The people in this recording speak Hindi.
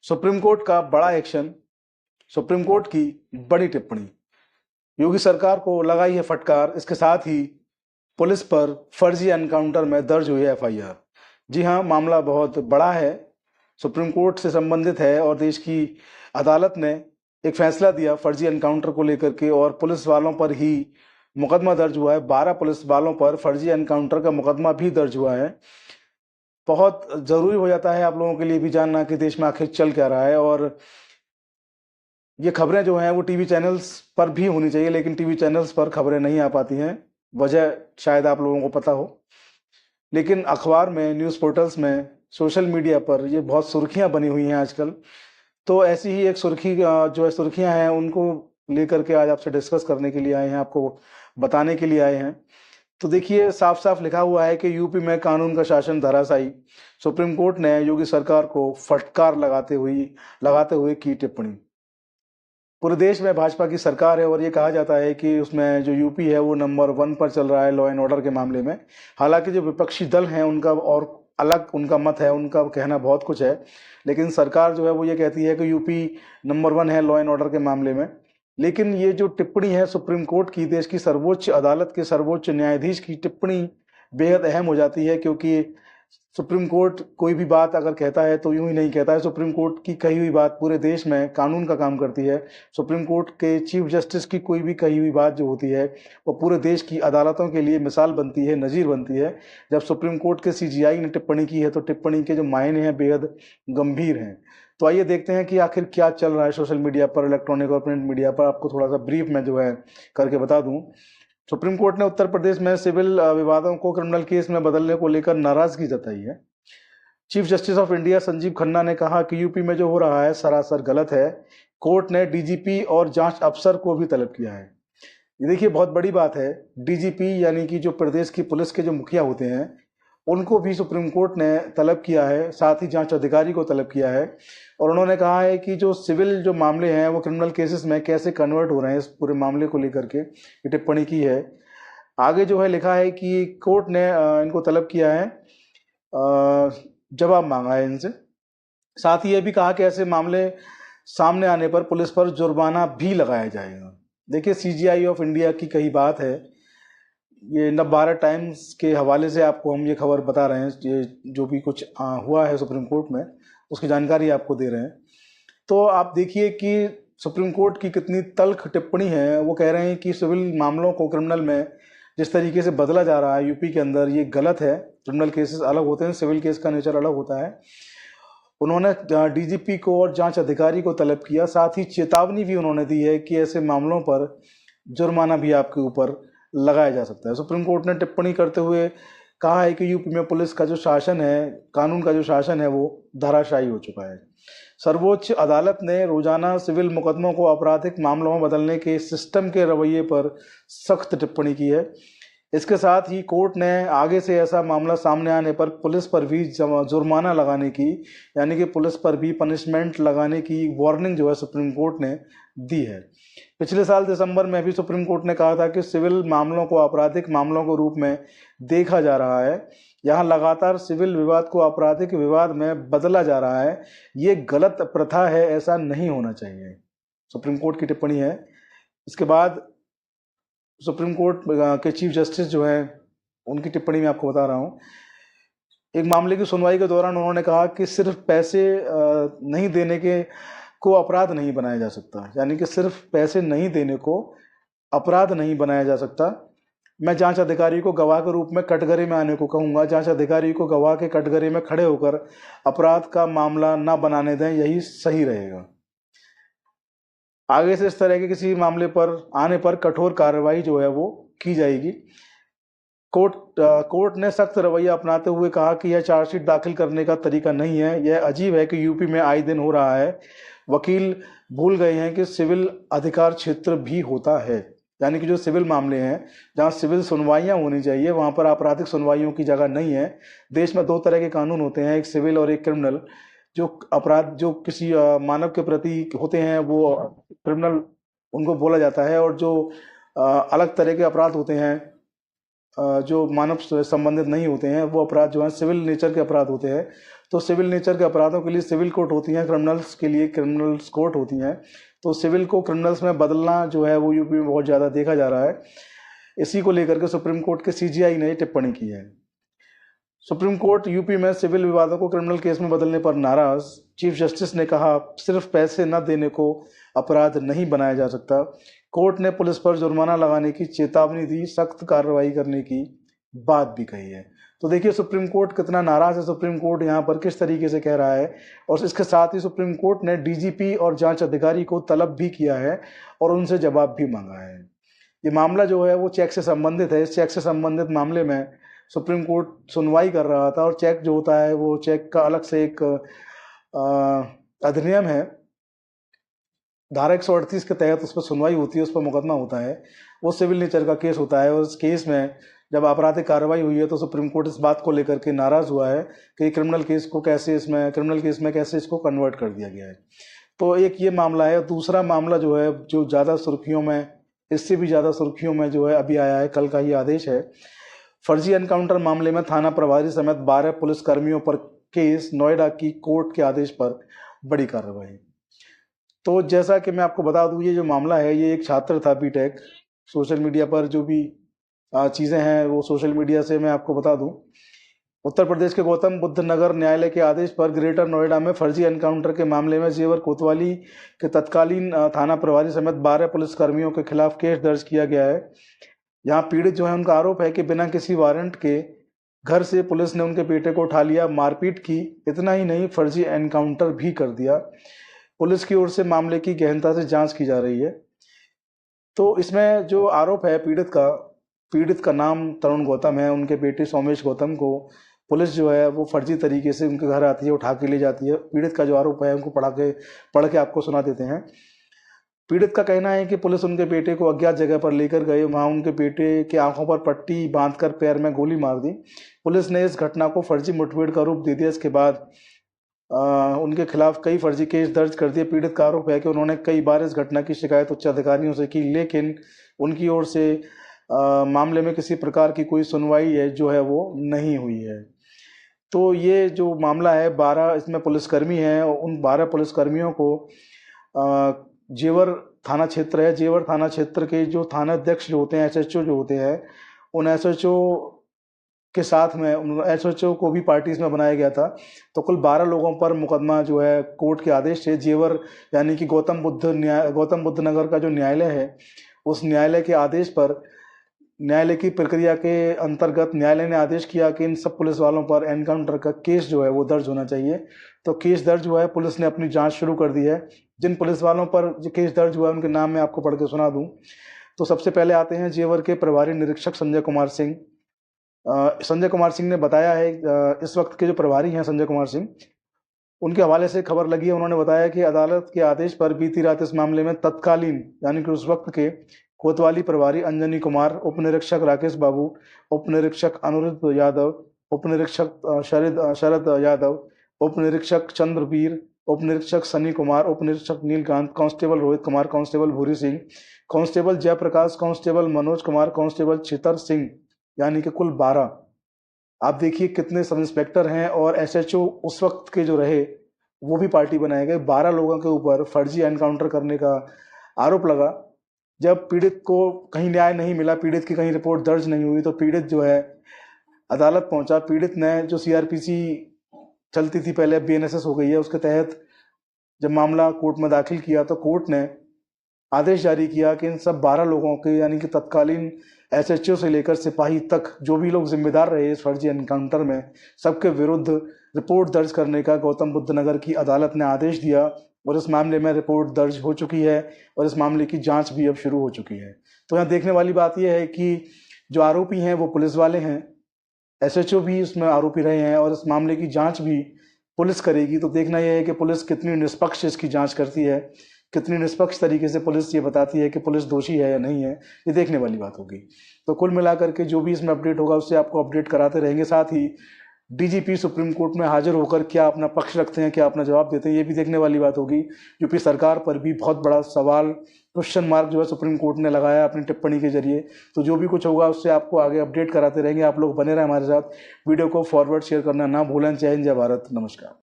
सुप्रीम कोर्ट का बड़ा एक्शन, सुप्रीम कोर्ट की बड़ी टिप्पणी, योगी सरकार को लगाई है फटकार। इसके साथ ही पुलिस पर फर्जी एनकाउंटर में दर्ज हुई है एफआईआर। जी हाँ, मामला बहुत बड़ा है, सुप्रीम कोर्ट से संबंधित है और देश की अदालत ने एक फैसला दिया फर्जी एनकाउंटर को लेकर के, और पुलिस वालों पर ही मुकदमा दर्ज हुआ है। 12 पुलिस वालों पर फर्जी एनकाउंटर का मुकदमा भी दर्ज हुआ है। बहुत जरूरी हो जाता है आप लोगों के लिए भी जानना कि देश में आखिर चल क्या रहा है, और ये खबरें जो हैं वो टीवी चैनल्स पर भी होनी चाहिए, लेकिन टीवी चैनल्स पर खबरें नहीं आ पाती हैं। वजह शायद आप लोगों को पता हो, लेकिन अखबार में, न्यूज़ पोर्टल्स में, सोशल मीडिया पर ये बहुत सुर्खियां बनी हुई हैं आजकल। तो ऐसी ही एक सुर्खी जो है, सुर्खियां हैं, उनको लेकर के आज आपसे डिस्कस करने के लिए आए हैं, आपको बताने के लिए आए हैं। तो देखिए, साफ साफ लिखा हुआ है कि यूपी में कानून का शासन धराशायी। सुप्रीम कोर्ट ने योगी सरकार को फटकार लगाते हुए की टिप्पणी। पूरे देश में भाजपा की सरकार है और ये कहा जाता है कि उसमें जो यूपी है वो नंबर 1 पर चल रहा है लॉ एंड ऑर्डर के मामले में। हालांकि जो विपक्षी दल हैं उनका और अलग उनका मत है, उनका कहना बहुत कुछ है, लेकिन सरकार जो है वो ये कहती है कि यूपी नंबर 1 है लॉ एंड ऑर्डर के मामले में। लेकिन ये जो टिप्पणी है सुप्रीम कोर्ट की, देश की सर्वोच्च अदालत के सर्वोच्च न्यायाधीश की टिप्पणी बेहद अहम हो जाती है, क्योंकि सुप्रीम कोर्ट कोई भी बात अगर कहता है तो यूं ही नहीं कहता है। सुप्रीम कोर्ट की कही हुई बात पूरे देश में कानून का काम करती है। सुप्रीम कोर्ट के चीफ जस्टिस की कोई भी कही हुई बात जो होती है वो पूरे देश की अदालतों के लिए मिसाल बनती है, नज़ीर बनती है। जब सुप्रीम कोर्ट के सीजीआई ने टिप्पणी की है तो टिप्पणी के जो मायने हैं बेहद गंभीर हैं। तो आइए देखते हैं कि आखिर क्या चल रहा है सोशल मीडिया पर, इलेक्ट्रॉनिक और प्रिंट मीडिया पर। आपको थोड़ा सा ब्रीफ में जो है करके बता दूं। सुप्रीम कोर्ट ने उत्तर प्रदेश में सिविल विवादों को क्रिमिनल केस में बदलने को लेकर नाराजगी जताई है। Chief justice of India Sanjeev Khanna ने कहा कि यूपी में जो हो रहा है सरासर गलत है। कोर्ट ने डीजीपी और जांच अफसर को भी तलब किया है। ये देखिए, बहुत बड़ी बात है। डीजीपी यानी कि जो प्रदेश की पुलिस के जो मुखिया होते हैं उनको भी सुप्रीम कोर्ट ने तलब किया है, साथ ही जांच अधिकारी को तलब किया है। और उन्होंने कहा है कि जो सिविल जो मामले हैं वो क्रिमिनल केसेस में कैसे कन्वर्ट हो रहे हैं, इस पूरे मामले को लेकर के ये टिप्पणी की है। आगे जो है लिखा है कि कोर्ट ने इनको तलब किया है, जवाब मांगा है इनसे। साथ ही ये भी कहा कि ऐसे मामले सामने आने पर पुलिस पर जुर्माना भी लगाया जाएगा। देखिए, सीजीआई ऑफ इंडिया की कही बात है, ये नवभारत टाइम्स के हवाले से आपको हम ये खबर बता रहे हैं। ये जो भी कुछ हुआ है सुप्रीम कोर्ट में उसकी जानकारी आपको दे रहे हैं। तो आप देखिए कि सुप्रीम कोर्ट की कितनी तल्ख टिप्पणी है। वो कह रहे हैं कि सिविल मामलों को क्रिमिनल में जिस तरीके से बदला जा रहा है यूपी के अंदर, ये गलत है। क्रिमिनल केसेस अलग होते हैं, सिविल केस का नेचर अलग होता है। उन्होंने डीजीपी को और जांच अधिकारी को तलब किया, साथ ही चेतावनी भी उन्होंने दी है कि ऐसे मामलों पर जुर्माना भी आपके ऊपर लगाया जा सकता है। सुप्रीम कोर्ट ने टिप्पणी करते हुए कहा है कि यूपी में पुलिस का जो शासन है, कानून का जो शासन है, वो धराशायी हो चुका है। सर्वोच्च अदालत ने रोजाना सिविल मुकदमों को आपराधिक मामलों में बदलने के सिस्टम के रवैये पर सख्त टिप्पणी की है। इसके साथ ही कोर्ट ने आगे से ऐसा मामला सामने आने पर पुलिस पर भी जुर्माना लगाने की, यानी कि पुलिस पर भी पनिशमेंट लगाने की वार्निंग जो है सुप्रीम कोर्ट ने दी है। पिछले साल दिसंबर में भी सुप्रीम कोर्ट ने कहा था कि सिविल मामलों को आपराधिक मामलों के रूप में देखा जा रहा है। यहाँ लगातार सिविल विवाद को आपराधिक विवाद में बदला जा रहा है। ये गलत प्रथा है, ऐसा नहीं होना चाहिए, सुप्रीम कोर्ट की टिप्पणी है। इसके बाद सुप्रीम कोर्ट के चीफ जस्टिस जो हैं उनकी टिप्पणी में आपको बता रहा हूँ। एक मामले की सुनवाई के दौरान उन्होंने कहा कि सिर्फ पैसे नहीं देने के को अपराध नहीं बनाया जा सकता, यानी कि सिर्फ पैसे नहीं देने को अपराध नहीं बनाया जा सकता। मैं जांच अधिकारी को गवाह के रूप में कटघरे में आने को कहूँगा। जांच अधिकारी को गवाह के कटघरे में खड़े होकर अपराध का मामला ना बनाने दें, यही सही रहेगा। आगे से इस तरह के किसी मामले पर आने पर कठोर कार्रवाई जो है वो की जाएगी। कोर्ट ने सख्त रवैया अपनाते हुए कहा कि यह चार्जशीट दाखिल करने का तरीका नहीं है। यह अजीब है कि यूपी में आए दिन हो रहा है। वकील भूल गए हैं कि सिविल अधिकार क्षेत्र भी होता है, यानी कि जो सिविल मामले हैं, जहाँ सिविल सुनवाइयाँ होनी चाहिए, वहाँ पर आपराधिक सुनवाइयों की जगह नहीं है। देश में 2 तरह के कानून होते हैं, एक सिविल और एक क्रिमिनल। जो अपराध जो किसी मानव के प्रति होते हैं वो क्रिमिनल उनको बोला जाता है, और जो अलग तरह के अपराध होते हैं जो मानव से संबंधित नहीं होते हैं, वो अपराध जो हैं सिविल नेचर के अपराध होते हैं। तो सिविल नेचर के अपराधों के लिए सिविल कोर्ट होती हैं, क्रिमिनल्स के लिए क्रिमिनल्स कोर्ट होती हैं। तो सिविल को क्रिमिनल्स में बदलना जो है वो यूपी में बहुत ज़्यादा देखा जा रहा है। इसी को लेकर के सुप्रीम कोर्ट के सीजीआई ने टिप्पणी की है। सुप्रीम कोर्ट यूपी में सिविल विवादों को क्रिमिनल केस में बदलने पर नाराज। चीफ जस्टिस ने कहा, सिर्फ पैसे न देने को अपराध नहीं बनाया जा सकता। कोर्ट ने पुलिस पर जुर्माना लगाने की चेतावनी दी, सख्त कार्रवाई करने की बात भी कही है। तो देखिए सुप्रीम कोर्ट कितना नाराज है, सुप्रीम कोर्ट यहाँ पर किस तरीके से कह रहा है। और इसके साथ ही सुप्रीम कोर्ट ने डीजीपी और जांच अधिकारी को तलब भी किया है और उनसे जवाब भी मांगा है। ये मामला जो है वो चेक से संबंधित है। इस चेक से संबंधित मामले में सुप्रीम कोर्ट सुनवाई कर रहा था, और चेक जो होता है वो चेक का अलग से एक अधिनियम है, धारा 138 के तहत उस पर सुनवाई होती है, उस पर मुकदमा होता है। वो सिविल नेचर का केस होता है, और उस केस में जब आपराधिक कार्रवाई हुई है तो सुप्रीम कोर्ट इस बात को लेकर के नाराज हुआ है कि क्रिमिनल केस में कैसे इसको कन्वर्ट कर दिया गया है। तो एक ये मामला है। दूसरा मामला जो है, जो ज़्यादा सुर्खियों में, इससे भी ज़्यादा सुर्खियों में जो है अभी आया है, कल का ही आदेश है। फर्जी एनकाउंटर मामले में थाना प्रभारी समेत 12 पुलिसकर्मियों पर केस, नोएडा की कोर्ट के आदेश पर बड़ी कार्रवाई। तो जैसा कि मैं आपको बता दूं, ये जो मामला है ये एक छात्र था बीटेक। सोशल मीडिया पर जो भी चीज़ें हैं वो सोशल मीडिया से मैं आपको बता दूं। उत्तर प्रदेश के गौतम बुद्ध नगर न्यायालय के आदेश पर ग्रेटर नोएडा में फर्जी एनकाउंटर के मामले में जेवर कोतवाली के तत्कालीन थाना प्रभारी समेत 12 पुलिसकर्मियों के खिलाफ केस दर्ज किया गया है। यहाँ पीड़ित जो है उनका आरोप है कि बिना किसी वारंट के घर से पुलिस ने उनके बेटे को उठा लिया, मारपीट की। इतना ही नहीं, फर्जी एनकाउंटर भी कर दिया। पुलिस की ओर से मामले की गहनता से जांच की जा रही है। तो इसमें जो आरोप है पीड़ित का नाम तरुण गौतम है। उनके बेटे सोमेश गौतम को पुलिस जो है वो फर्जी तरीके से उनके घर आती है, उठा के ले जाती है। पीड़ित का जो आरोप है उनको पढ़ के आपको सुना देते हैं। पीड़ित का कहना है कि पुलिस उनके बेटे को अज्ञात जगह पर लेकर गए, वहां उनके बेटे के आंखों पर पट्टी बांधकर पैर में गोली मार दी। पुलिस ने इस घटना को फर्जी मुठभेड़ का रूप दे दिया। इसके बाद उनके खिलाफ कई फर्जी केस दर्ज कर दिए। पीड़ित का आरोप है कि उन्होंने कई बार इस घटना की शिकायत उच्च अधिकारियों से की, लेकिन उनकी ओर से मामले में किसी प्रकार की कोई सुनवाई है जो है वो नहीं हुई है। तो ये जो मामला है, 12 इसमें पुलिसकर्मी हैं। उन 12 पुलिसकर्मियों को जेवर थाना क्षेत्र है, जेवर थाना क्षेत्र के जो थाना अध्यक्ष जो होते हैं, एसएचओ जो होते हैं, उन एसएचओ के साथ में उन एसएचओ को भी पार्टीज में बनाया गया था। तो कुल 12 लोगों पर मुकदमा जो है कोर्ट के आदेश से जेवर यानी कि गौतम बुद्ध नगर का जो न्यायालय है, उस न्यायालय के आदेश पर, न्यायालय की प्रक्रिया के अंतर्गत न्यायालय ने आदेश किया कि इन सब पुलिस वालों पर एनकाउंटर का केस जो है वो दर्ज होना चाहिए। तो केस दर्ज हुआ है, पुलिस ने अपनी जांच शुरू कर दी है। जिन पुलिस वालों पर जो केस दर्ज हुआ है उनके नाम मैं आपको पढ़ के सुना दूं। तो सबसे पहले आते हैं जेवर के प्रभारी निरीक्षक संजय कुमार सिंह। संजय कुमार सिंह ने बताया है, इस वक्त के जो प्रभारी हैं संजय कुमार सिंह, उनके हवाले से खबर लगी है। उन्होंने बताया कि अदालत के आदेश पर बीती रात इस मामले में तत्कालीन यानी कि उस वक्त के कोतवाली प्रभारी अंजनी कुमार, उप निरीक्षक राकेश बाबू, उप निरीक्षक अनुरुद्ध यादव, उप निरीक्षक शरद यादव, उप निरीक्षक चंद्रवीर, उप निरीक्षक सनी कुमार, उप निरीक्षक Neelkant, constable Rohit Kumar, constable Bhuri Singh, constable Jaiprakash, constable Manoj Kumar, constable Chhitar Singh, यानी कि कुल 12। आप देखिए कितने सब इंस्पेक्टर हैं। और एसएचओ उस वक्त के जो रहे वो भी पार्टी बनाए गए। 12 लोगों के ऊपर फर्जी एनकाउंटर करने का आरोप लगा। जब पीड़ित को कहीं न्याय नहीं मिला, पीड़ित की कहीं रिपोर्ट दर्ज नहीं हुई, तो पीड़ित जो है अदालत पहुंचा। पीड़ित ने जो सीआरपीसी चलती थी पहले, बीएनएसएस हो गई है, उसके तहत जब मामला कोर्ट में दाखिल किया तो कोर्ट ने आदेश जारी किया कि इन सब 12 लोगों के यानी कि तत्कालीन एसएचओ से लेकर सिपाही तक जो भी लोग जिम्मेदार रहे इस फर्जी एनकाउंटर में, सबके विरुद्ध रिपोर्ट दर्ज करने का गौतम बुद्ध नगर की अदालत ने आदेश दिया। और इस मामले में रिपोर्ट दर्ज हो चुकी है और इस मामले की जांच भी अब शुरू हो चुकी है। तो यहाँ देखने वाली बात यह है कि जो आरोपी हैं वो पुलिस वाले हैं, एसएचओ भी इसमें आरोपी रहे हैं, और इस मामले की जांच भी पुलिस करेगी। तो देखना यह है कि पुलिस कितनी निष्पक्ष इसकी जांच करती है, कितनी निष्पक्ष तरीके से पुलिस ये बताती है कि पुलिस दोषी है या नहीं है, ये देखने वाली बात होगी। तो कुल मिलाकर के जो भी इसमें अपडेट होगा उससे आपको अपडेट कराते रहेंगे। साथ ही डीजीपी सुप्रीम कोर्ट में हाजिर होकर क्या अपना पक्ष रखते हैं, क्या अपना जवाब देते हैं, ये भी देखने वाली बात होगी। यूपी सरकार पर भी बहुत बड़ा सवाल क्वेश्चन मार्क जो है सुप्रीम कोर्ट ने लगाया अपनी टिप्पणी के जरिए। तो जो भी कुछ होगा उससे आपको आगे अपडेट कराते रहेंगे। आप लोग बने रहें हमारे साथ। वीडियो को फॉरवर्ड शेयर करना ना भूलें। जय हिंद, जय भारत, नमस्कार।